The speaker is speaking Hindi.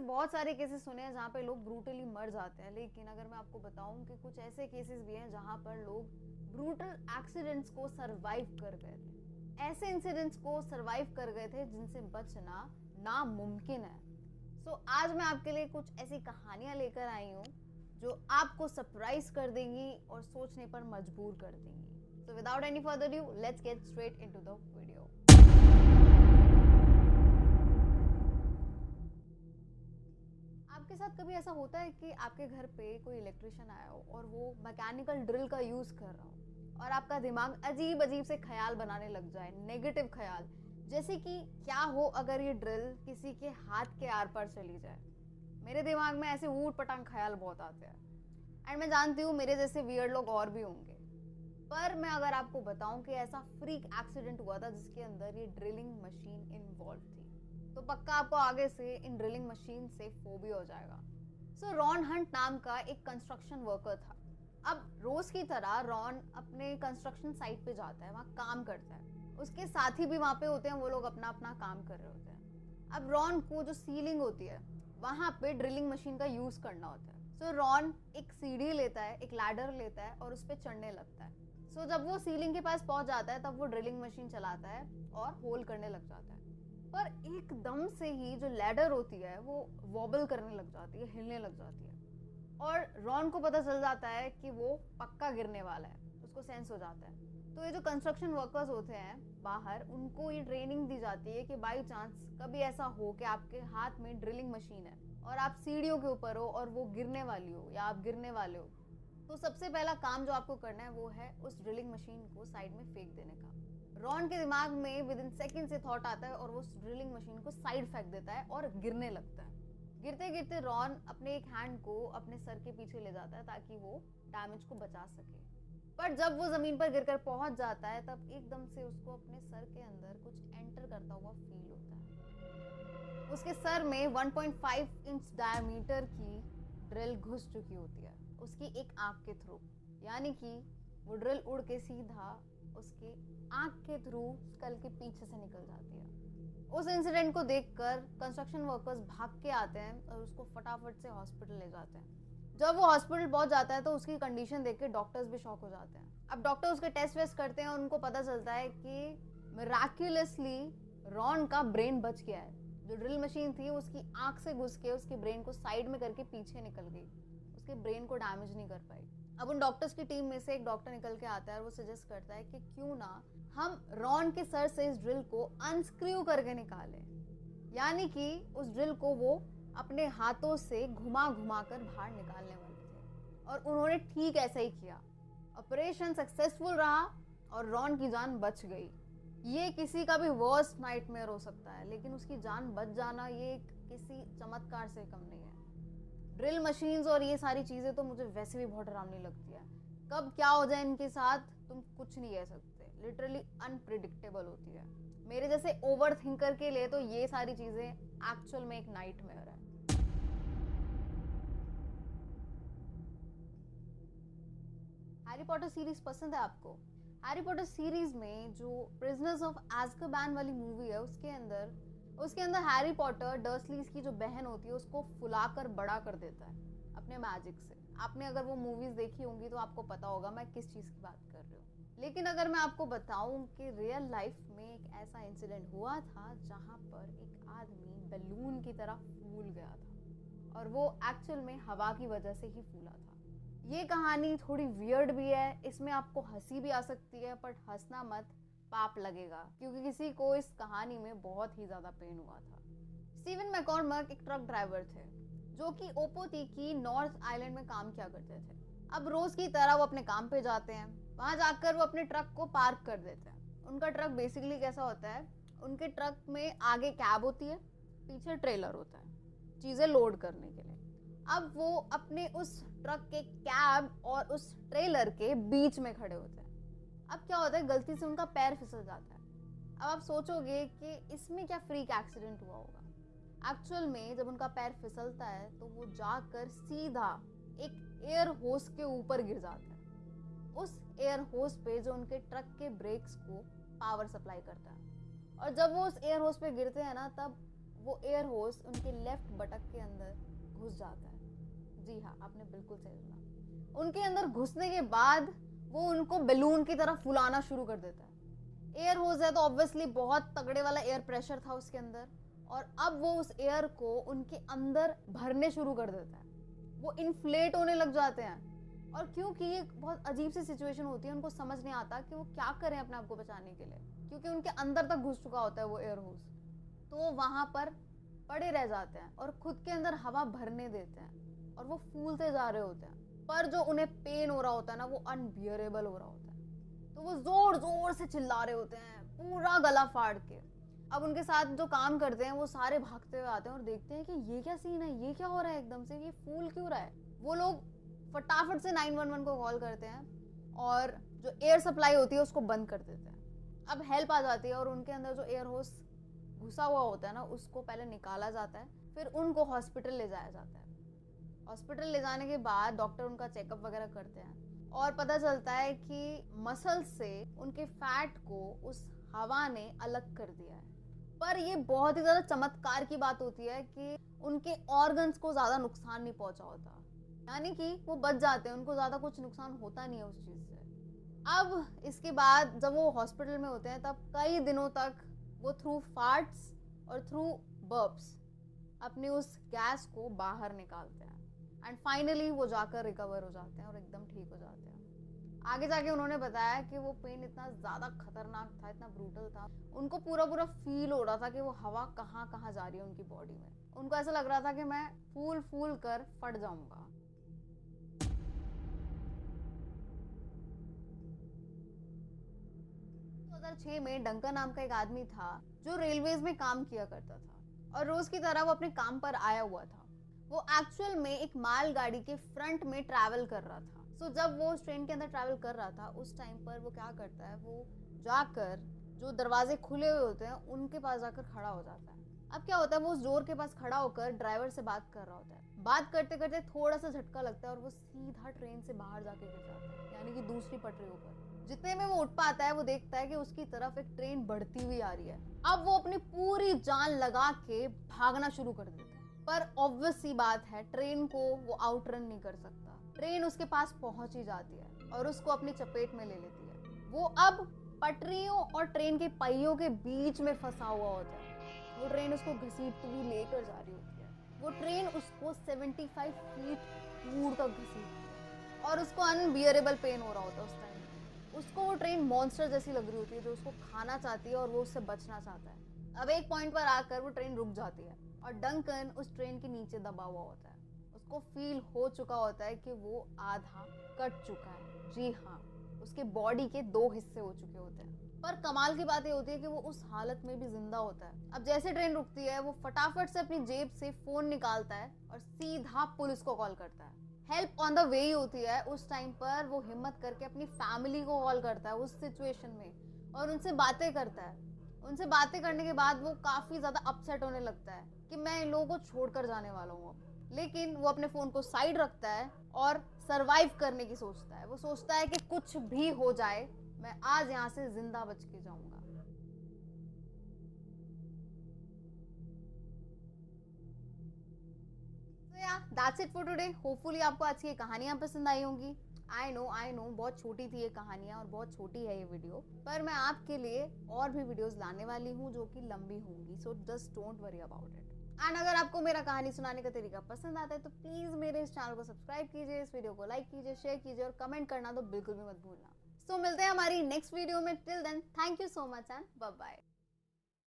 बहुत सारे केसेस सुने हैं जहाँ पे लोग ब्रूटली मर जाते हैं, लेकिन अगर मैं आपको बताऊं कि कुछ ऐसे केसेस भी हैं जहाँ पर लोग ब्रूटल एक्सीडेंट्स को सरवाइव कर गए थे, ऐसे इंसिडेंट्स को सरवाइव कर गए थे जिनसे बचना नामुमकिन है। आज मैं आपके लिए कुछ ऐसी कहानियां लेकर आई हूँ जो आपको सरप्राइज कर देंगी और सोचने पर मजबूर कर देंगी। So without any further due, let's get straight into the video. आपके साथ कभी ऐसा होता है कि आपके घर पे कोई इलेक्ट्रिशियन आया हो और वो मैकेनिकल ड्रिल का यूज कर रहा हो और आपका दिमाग अजीब अजीब से ख्याल बनाने लग जाए, नेगेटिव ख्याल, जैसे कि क्या हो अगर ये ड्रिल किसी के हाथ के आर पार चली जाए। मेरे दिमाग में ऐसे ऊट पटांग ख्याल बहुत आते हैं एंड मैं जानती हूँ मेरे जैसे वियर्ड लोग और भी होंगे। पर मैं अगर आपको बताऊं कि ऐसा फ्रीक एक्सीडेंट हुआ था जिसके अंदर ये ड्रिलिंग मशीन इन्वॉल्व थी, तो पक्का आपको आगे से इन ड्रिलिंग मशीन से फोबिया हो जाएगा। रॉन हंट नाम का एक कंस्ट्रक्शन वर्कर था। अब रोज की तरह रॉन अपने कंस्ट्रक्शन साइट पे जाता है, वहाँ काम करता है, उसके साथी भी वहाँ पे होते हैं, वो लोग अपना अपना काम कर रहे होते हैं। अब रॉन को जो सीलिंग होती है वहाँ पे ड्रिलिंग मशीन का यूज करना होता है। रॉन एक सीढ़ी लेता है, एक लैडर लेता है और उस पर चढ़ने लगता है। जब वो सीलिंग के पास पहुंच जाता है तब वो ड्रिलिंग मशीन चलाता है और होल करने लग जाता है। पर एकदम से ही जो लैडर होती है वो वॉबल करने लग जाती है, हिलने लग जाती है और रॉन को पता चल जाता है कि वो पक्का गिरने वाला है, उसको सेंस हो जाता है। तो ये जो कंस्ट्रक्शन वर्कर्स होते हैं बाहर, उनको ये ट्रेनिंग दी जाती है कि बाई चांस कभी ऐसा हो कि आपके हाथ में ड्रिलिंग मशीन है और आप सीढ़ियों के ऊपर हो और वो गिरने वाली हो या आप गिरने वाले हो, तो सबसे पहला काम जो आपको करना है वो है उस ड्रिलिंग मशीन को साइड में फेंक देने का। रॉन के दिमाग में विद इन सेकेंड से थॉट आता है और वो ड्रिलिंग मशीन को साइड फेंक देता है और गिरने लगता है। गिरते गिरते रॉन अपने एक हैंड को अपने सर के पीछे ले जाता है ताकि वो डैमेज को बचा सके। पर जब वो जमीन पर गिरकर पहुंच जाता है तब एकदम से उसको अपने सर के अंदर कुछ एंटर करता हुआ फील होता है। उसके सर में 1.5 इंच डायमीटर की ड्रिल घुस चुकी होती है उसकी एक आंख के थ्रू, यानी कि वो ड्रिल उड़ के सीधा उसके आंख के थ्रू स्कल के पीछे से निकल जाती है। उस इंसिडेंट को देखकर कंस्ट्रक्शन वर्कर्स भाग के आते हैं और उसको फटाफट से हॉस्पिटल ले जाते हैं। जब वो हॉस्पिटल पहुंच जाता है तो उसकी कंडीशन देख के डॉक्टर्स भी शॉक हो जाते हैं। अब डॉक्टर उसके टेस्ट वेस्ट करते हैं और उनको पता चलता है कि मिराक्युलसली रॉन का ब्रेन बच गया है। जो ड्रिल मशीन थी उसकी आंख से घुस के उसके ब्रेन को साइड में करके पीछे निकल गई, उसके ब्रेन को डैमेज नहीं कर पाई। अब उन डॉक्टर्स की टीम में से एक डॉक्टर निकल के आता है और वो सजेस्ट करता है कि क्यों ना हम रॉन के सर से इस ड्रिल को अनस्क्रू करके निकालें, यानी कि उस ड्रिल को वो अपने हाथों से घुमा घुमा कर बाहर निकालने वाले थे और उन्होंने ठीक ऐसा ही किया। ऑपरेशन सक्सेसफुल रहा और रॉन की जान बच गई। ये किसी का भी वर्स्ट नाइटमेयर हो सकता है, लेकिन उसकी जान बच जाना ये किसी चमत्कार से कम नहीं है। ड्रिल मशीन्स और ये सारी चीजें तो मुझे वैसे भी बहुत डरावनी लगती है। कब क्या हो जाए इनके साथ तुम कुछ नहीं कह सकते, लिटरली अनप्रिडिक्टेबल होती है। मेरे जैसे ओवर थिंकर के लिए तो ये सारी चीजें एक्चुअल में एक नाइटमेयर है। हैरी पॉटर सीरीज पसंद है आपको? हैरी पॉटर सीरीज में जो प्रिजनर्स ऑफ एज़्काबान वाली मूवी है उसके अंदर हैरी पॉटर डर्सलीज की जो बहन होती है उसको फुलाकर बड़ा कर देता है अपने मैजिक से। आपने अगर वो मूवीज देखी होंगी तो आपको पता होगा मैं किस चीज की बात कर रही हूँ। लेकिन अगर मैं आपको बताऊं कि रियल लाइफ में एक ऐसा इंसिडेंट हुआ था जहां पर एक आदमी बैलून की तरह फूल गया था और वो एक्चुअल में हवा की वजह से ही फूला था। ये कहानी थोड़ी वियर्ड भी है, इसमें आपको हंसी भी आ सकती है, बट हंसना मत, पाप लगेगा, क्योंकि किसी को इस कहानी में बहुत ही ज्यादा पेन हुआ था। स्टीवन मैककॉर्मक एक ट्रक ड्राइवर थे जो कि ओपोती की नॉर्थ आइलैंड में काम किया करते थे। अब रोज की तरह वो अपने काम पे जाते हैं, वहां जाकर वो अपने ट्रक को पार्क कर देते हैं। उनका ट्रक बेसिकली कैसा होता है, उनके ट्रक में आगे कैब होती है, पीछे ट्रेलर होता है चीजें लोड करने के लिए। अब वो अपने उस ट्रक के कैब और उस ट्रेलर के बीच में खड़े होते हैं। अब क्या होता है, गलती से उनका पैर फिसल जाता है। अब आप सोचोगे कि इसमें क्या फ्रीक एक्सीडेंट हुआ होगा। एक्चुअल में जब उनका पैर फिसलता है तो वो जाकर सीधा एक एयर होस के ऊपर गिर जाता है। उस एयर होस पे जो उनके ट्रक के ब्रेक्स को पावर सप्लाई करता है, और जब वो उस एयर होस पे गिरते हैं ना तब वो एयर होस्ट उनके लेफ्ट बटक के अंदर घुस जाता है। जी हाँ, आपने बिल्कुल सही सुना। उनके अंदर घुसने के बाद वो उनको बैलून की तरह फुलाना शुरू कर देता है। एयर होस्ट है तो ऑब्वियसली बहुत तगड़े वाला एयर प्रेशर था उसके अंदर, और अब वो उस एयर को उनके अंदर भरने शुरू कर देता है। वो इन्फ्लेट होने लग जाते हैं, और क्योंकि ये बहुत अजीब सी सिचुएशन होती है, उनको समझ नहीं आता कि वो क्या करें अपने आप को बचाने के लिए, क्योंकि उनके अंदर तक घुस चुका होता है वो एयर होस्ट। तो वो वहां पर पड़े रह जाते हैं और खुद के अंदर हवा भरने देते हैं, और वो फूलते जा रहे होते हैं, पर जो उन्हें पेन हो रहा होता है ना, वो अनबियरेबल हो रहा होता है। तो वो जोर जोर से चिल्ला रहे होते हैं, पूरा गला फाड़ के। अब उनके साथ जो काम करते हैं वो सारे भागते हुए आते हैं और देखते हैं कि ये क्या सीन है, ये क्या हो रहा है, एकदम से ये फूल क्यों रहा है। वो लोग फटाफट से 911 को कॉल करते हैं और जो एयर सप्लाई होती है उसको बंद कर देते हैं। अब हेल्प आ जाती है और उनके अंदर जो एयर होस्ट घुसा हुआ होता है ना, उसको पहले निकाला जाता है, फिर उनको हॉस्पिटल ले जाया जाता है। हॉस्पिटल ले जाने के बाद डॉक्टर उनका चेकअप वगैरह करते हैं और पता चलता है कि मसल से उनके फैट को उस हवा ने अलग कर दिया है। पर ये बहुत ही ज्यादा चमत्कार की बात होती है कि उनके ऑर्गन्स को ज्यादा नुकसान नहीं पहुंचा होता, यानी कि वो बच जाते हैं, उनको ज्यादा कुछ नुकसान होता नहीं है उस चीज से। अब इसके बाद जब वो हॉस्पिटल में होते हैं तब कई दिनों तक वो थ्रू फार्ट्स और थ्रू बर्प्स अपनी उस गैस को बाहर निकालते हैं, एंड फाइनली वो जाकर रिकवर हो जाते हैं और एकदम ठीक हो जाते हैं। आगे जाके उन्होंने बताया कि वो पेन इतना ज्यादा खतरनाक था, इतना ब्रूटल था, उनको पूरा पूरा फील हो रहा था कि वो हवा कहाँ कहाँ जा रही है उनकी बॉडी में। उनको ऐसा लग रहा था कि मैं फूल फूल कर फट जाऊंगा। 2006 में डंका नाम का एक आदमी था जो रेलवेज में काम किया करता था और रोज की तरह वो अपने काम पर आया हुआ था। वो एक्चुअल में एक मालगाड़ी के फ्रंट में ट्रैवल कर रहा था। सो जब वो उस ट्रेन के अंदर ट्रैवल कर रहा था उस टाइम पर वो क्या करता है, वो जाकर जो दरवाजे खुले हुए होते हैं उनके पास जाकर खड़ा हो जाता है। अब क्या होता है, वो उस डोर के पास खड़ा होकर ड्राइवर से बात कर रहा होता है। बात करते करते थोड़ा सा झटका लगता है और वो सीधा ट्रेन से बाहर जाके गिर जाता है, यानी कि दूसरी पटरियों पर। जितने में वो उठ पाता है वो देखता है कि उसकी तरफ एक ट्रेन बढ़ती हुई आ रही है। अब वो अपनी पूरी जान लगा के भागना शुरू कर देता है, पर ऑब्वियस सी बात है ट्रेन को वो आउटरन नहीं कर सकता। ट्रेन उसके पास पहुंच ही जाती है और उसको अपनी चपेट में ले लेती है। वो अब पटरियों और ट्रेन के पहियों के बीच में फंसा हुआ होता है। वो ट्रेन उसको घसीटती हुई लेकर जा रही होती है। वो ट्रेन उसको 75 फीट दूर तक घसीटती है और उसको अनबियरेबल पेन हो रहा होता है उस टाइम। उसको वो ट्रेन मॉन्स्टर जैसी लग रही होती है जो उसको खाना चाहती है और वो उससे बचना चाहता है। अब एक पॉइंट पर आकर वो ट्रेन रुक जाती है और डंकन उस ट्रेन के नीचे दबा हुआ होता है। उसको फील हो चुका होता है कि वो आधा कट चुका है। जी हाँ, उसके बॉडी के 2 हिस्से हो चुके होते हैं। पर कमाल की बात ये होती है कि वो उस हालत में भी जिंदा होता है। अब जैसे ट्रेन रुकती है वो फटाफट से अपनी जेब से फोन निकालता है और सीधा पुलिस को कॉल करता है। हेल्प ऑन द वे ही होती है। उस टाइम पर वो हिम्मत करके अपनी फैमिली को कॉल करता है उस सिचुएशन में और उनसे बातें करता है। उनसे बातें करने के बाद वो काफी ज्यादा अपसेट होने लगता है कि मैं इन लोगों को छोड़कर जाने वाला हूँ अब। लेकिन वो अपने फोन को साइड रखता है और सरवाइव करने की सोचता है। वो सोचता है कि कुछ भी हो जाए मैं आज यहाँ से जिंदा बच के जाऊंगा। तो यार that's it for today. Hopefully आपको आज की कहानियां पसंद आई होंगी। आई नो बहुत छोटी थी ये कहानियां और बहुत छोटी है ये वीडियो, पर मैं आपके लिए और भी वीडियोस लाने वाली हूँ जो कि लंबी होंगी। So just don't worry about it. And अगर आपको मेरा कहानी सुनाने का तरीका पसंद आता है तो प्लीज मेरे इस चैनल को सब्सक्राइब कीजिए, इस वीडियो को लाइक कीजिए, शेयर कीजिए और कमेंट करना तो बिल्कुल भी मत भूलना। सो मिलते हैं हमारी नेक्स्ट वीडियो में। Till then thank you so much and bye bye.